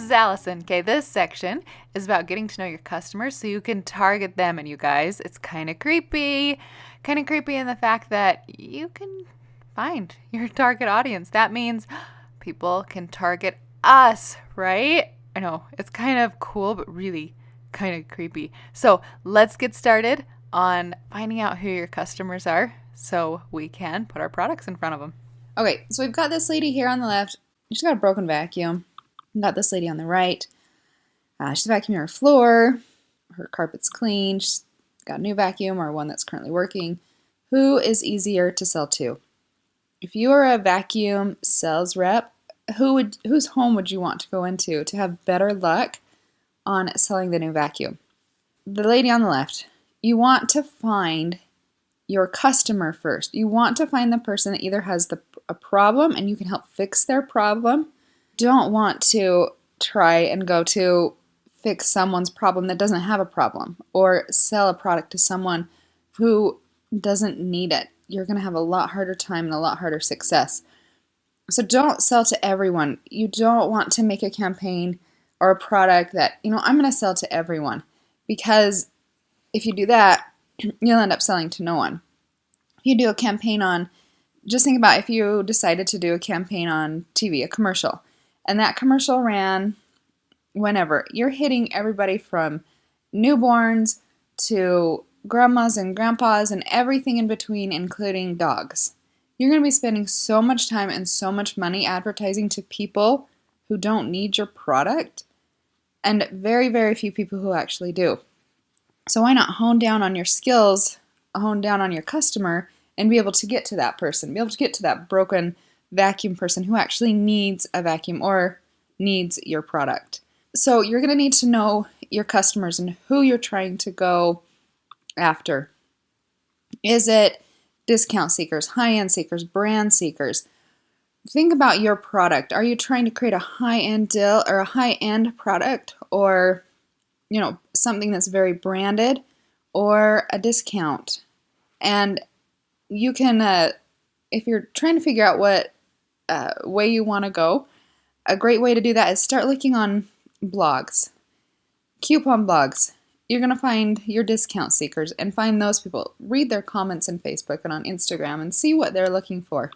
is Allison. Okay, this section is about getting to know your customers so you can target them. And you guys, it's kind of creepy. Kind of creepy in the fact that you can find your target audience. That means people can target us, right? I know, it's kind of cool, but really kind of creepy. So let's get started on finding out who your customers are so we can put our products in front of them. Okay, so we've got this lady here on the left. She's got a broken vacuum. We've got this lady on the right. She's vacuuming her floor. Her carpet's clean. She's got a new vacuum or one that's currently working. Who is easier to sell to? If you are a vacuum sales rep, whose home would you want to go into to have better luck on selling the new vacuum? The lady on the left. You want to find your customer first. You want to find the person that either has a problem and you can help fix their problem. Don't want to try and go to fix someone's problem that doesn't have a problem or sell a product to someone who doesn't need it. You're going to have a lot harder time and a lot harder success. So don't sell to everyone. You don't want to make a campaign or a product that, I'm going to sell to everyone, because if you do that, you'll end up selling to no one. If you do a campaign just think about if you decided to do a campaign on TV, a commercial, and that commercial ran whenever. You're hitting everybody from newborns to grandmas and grandpas and everything in between, including dogs. You're going to be spending so much time and so much money advertising to people who don't need your product, and very, very few people who actually do. So why not hone down on your skills, hone down on your customer, and be able to get to that person, be able to get to that broken vacuum person who actually needs a vacuum or needs your product. So you're going to need to know your customers and who you're trying to go after. Is it discount seekers, high-end seekers, brand seekers? Think about your product. Are you trying to create a high-end deal or a high-end product, or something that's very branded, or a discount? And you can, if you're trying to figure out what way you want to go, a great way to do that is start looking on blogs, coupon blogs. You're going to find your discount seekers and find those people. Read their comments on Facebook and on Instagram and see what they're looking for.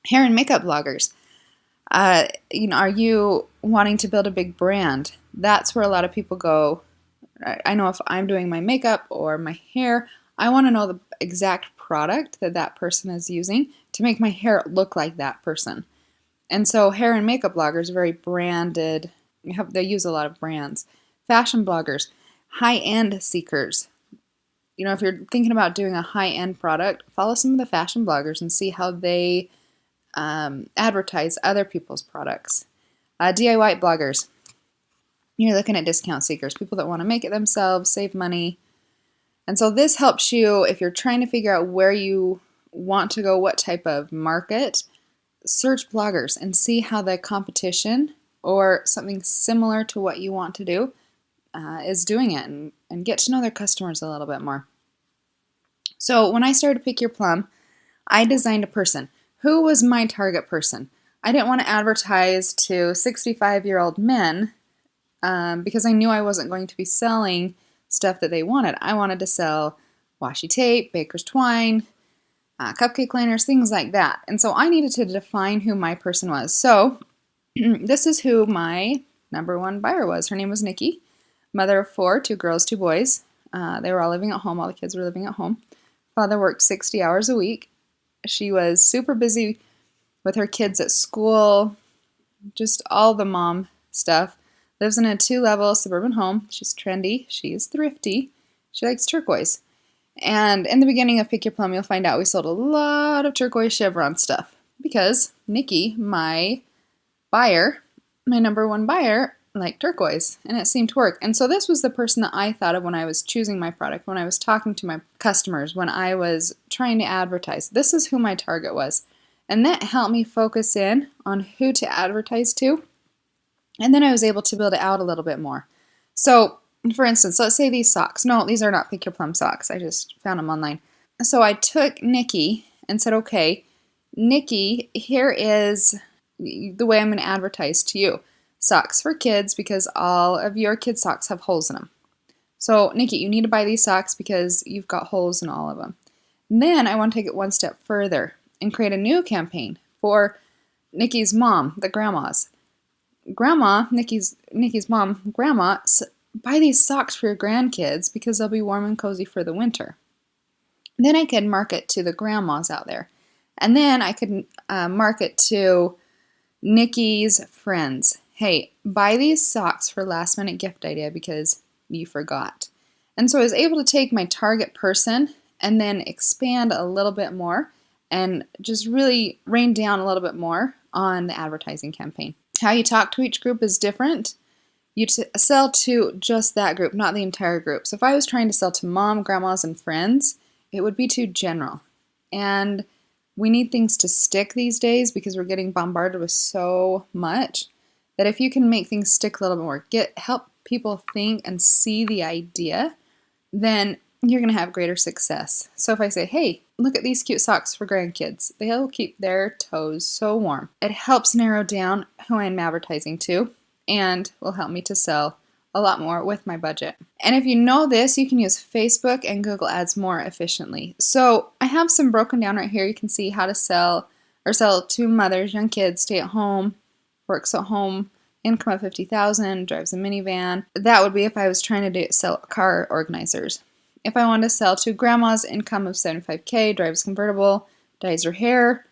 Hair and makeup bloggers. Are you wanting to build a big brand? That's where a lot of people go. I know if I'm doing my makeup or my hair, I want to know the exact product that person is using to make my hair look like that person. And so hair and makeup bloggers are very branded. They use a lot of brands. Fashion bloggers, high-end seekers. If you're thinking about doing a high-end product, follow some of the fashion bloggers and see how they advertise other people's products. DIY bloggers. You're looking at discount seekers, people that want to make it themselves, save money. And so this helps you if you're trying to figure out where you want to go, what type of market. Search bloggers and see how the competition or something similar to what you want to do is doing it, and get to know their customers a little bit more. So when I started Pick Your Plum, I designed a person. Who was my target person? I didn't want to advertise to 65-year-old men because I knew I wasn't going to be selling stuff that they wanted. I wanted to sell washi tape, baker's twine, cupcake liners, things like that. And so I needed to define who my person was. So this is who my number one buyer was. Her name was Nikki, mother of 4, 2 girls, 2 boys. They were all living at home. All the kids were living at home. Father worked 60 hours a week. She was super busy with her kids at school, just all the mom stuff. Lives in a 2-level suburban home. She's trendy. She's thrifty. She likes turquoise. And in the beginning of Pick Your Plum, you'll find out we sold a lot of turquoise chevron stuff because Nikki, my buyer, my number one buyer, liked turquoise, and it seemed to work. And so this was the person that I thought of when I was choosing my product, when I was talking to my customers, when I was trying to advertise. This is who my target was. And that helped me focus in on who to advertise to. And then I was able to build it out a little bit more. So, for instance, let's say these socks. No, these are not Pick Your Plum socks. I just found them online. So I took Nikki and said, okay, Nikki, here is the way I'm going to advertise to you. Socks for kids because all of your kids' socks have holes in them. So, Nikki, you need to buy these socks because you've got holes in all of them. And then I want to take it one step further and create a new campaign for Nikki's mom, the grandmas. Grandma, Nikki's mom, Grandma, buy these socks for your grandkids because they'll be warm and cozy for the winter. And then I could market to the grandmas out there. And then I could market to Nikki's friends. Hey, buy these socks for last minute gift idea because you forgot. And so I was able to take my target person and then expand a little bit more and just really rain down a little bit more on the advertising campaign. How you talk to each group is different. You sell to just that group, not the entire group. So if I was trying to sell to mom, grandmas, and friends, it would be too general. And we need things to stick these days because we're getting bombarded with so much that if you can make things stick a little bit more, help people think and see the idea, then you're going to have greater success. So if I say, hey, look at these cute socks for grandkids, they'll keep their toes so warm. It helps narrow down who I'm advertising to and will help me to sell a lot more with my budget. And if you know this, you can use Facebook and Google Ads more efficiently. So I have some broken down right here. You can see how to sell to mothers, young kids, stay at home, works at home, income of $50,000, drives a minivan. That would be if I was trying to sell car organizers. If I wanted to sell to grandma's, income of $75K, drives convertible, dyes her hair,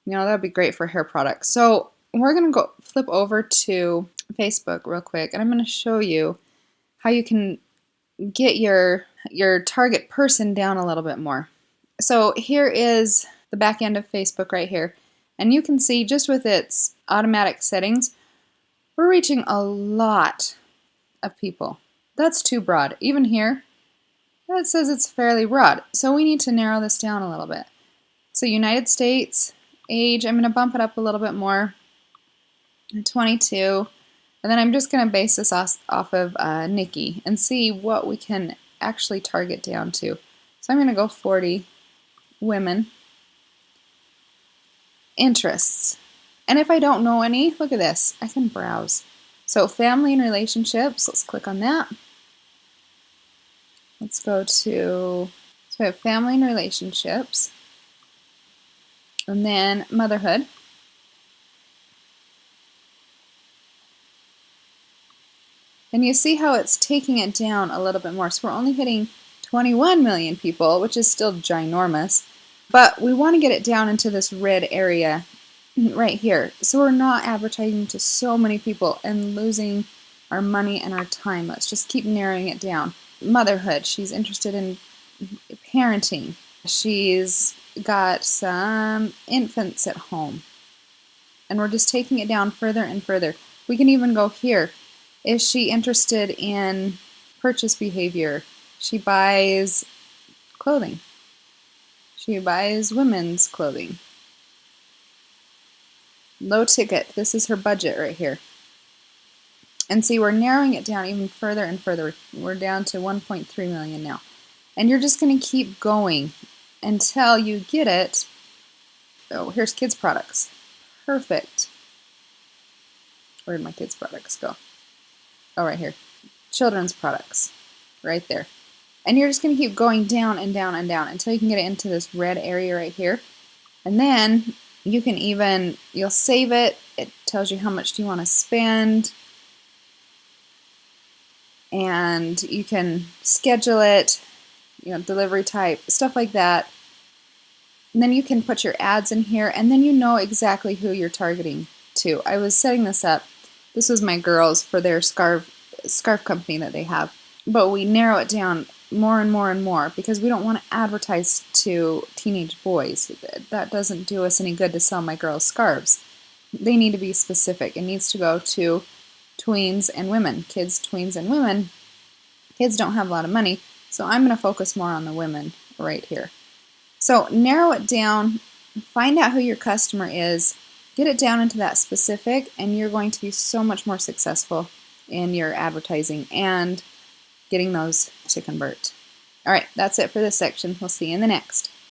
that would be great for hair products. So we're going to go flip over to Facebook real quick, and I'm going to show you how you can get your target person down a little bit more. So here is the back end of Facebook right here, and you can see just with its automatic settings, we're reaching a lot of people. That's too broad. Even here, that says it's fairly broad. So we need to narrow this down a little bit. So United States, age, I'm going to bump it up a little bit more, 22. And then I'm just going to base this off of Nikki and see what we can actually target down to. So I'm going to go 40, women, interests. And if I don't know any, look at this, I can browse. So family and relationships, let's click on that. Let's go to, so we have family and relationships. And then motherhood. And you see how it's taking it down a little bit more. So we're only hitting 21 million people, which is still ginormous. But we want to get it down into this red area right here. So we're not advertising to so many people and losing our money and our time. Let's just keep narrowing it down. Motherhood. She's interested in parenting. She's got some infants at home. And we're just taking it down further and further. We can even go here. Is she interested in purchase behavior? She buys clothing. She buys women's clothing. Low ticket. This is her budget right here. And see, we're narrowing it down even further and further. We're down to 1.3 million now. And you're just going to keep going until you get it. Oh, here's kids' products. Perfect. Where did my kids' products go? Oh, right here. Children's products. Right there. And you're just going to keep going down and down and down until you can get it into this red area right here. And then you can you'll save it. It tells you how much do you want to spend. And you can schedule it, delivery type, stuff like that. And then you can put your ads in here, and then you know exactly who you're targeting to. I was setting this up. This was my girls for their scarf company that they have. But we narrow it down more and more and more because we don't want to advertise to teenage boys. That doesn't do us any good to sell my girls scarves. They need to be specific. It needs to go to tweens and women. Kids, tweens, and women. Kids don't have a lot of money, so I'm going to focus more on the women right here. So narrow it down, find out who your customer is, get it down into that specific, and you're going to be so much more successful in your advertising and getting those to convert. All right, that's it for this section. We'll see you in the next.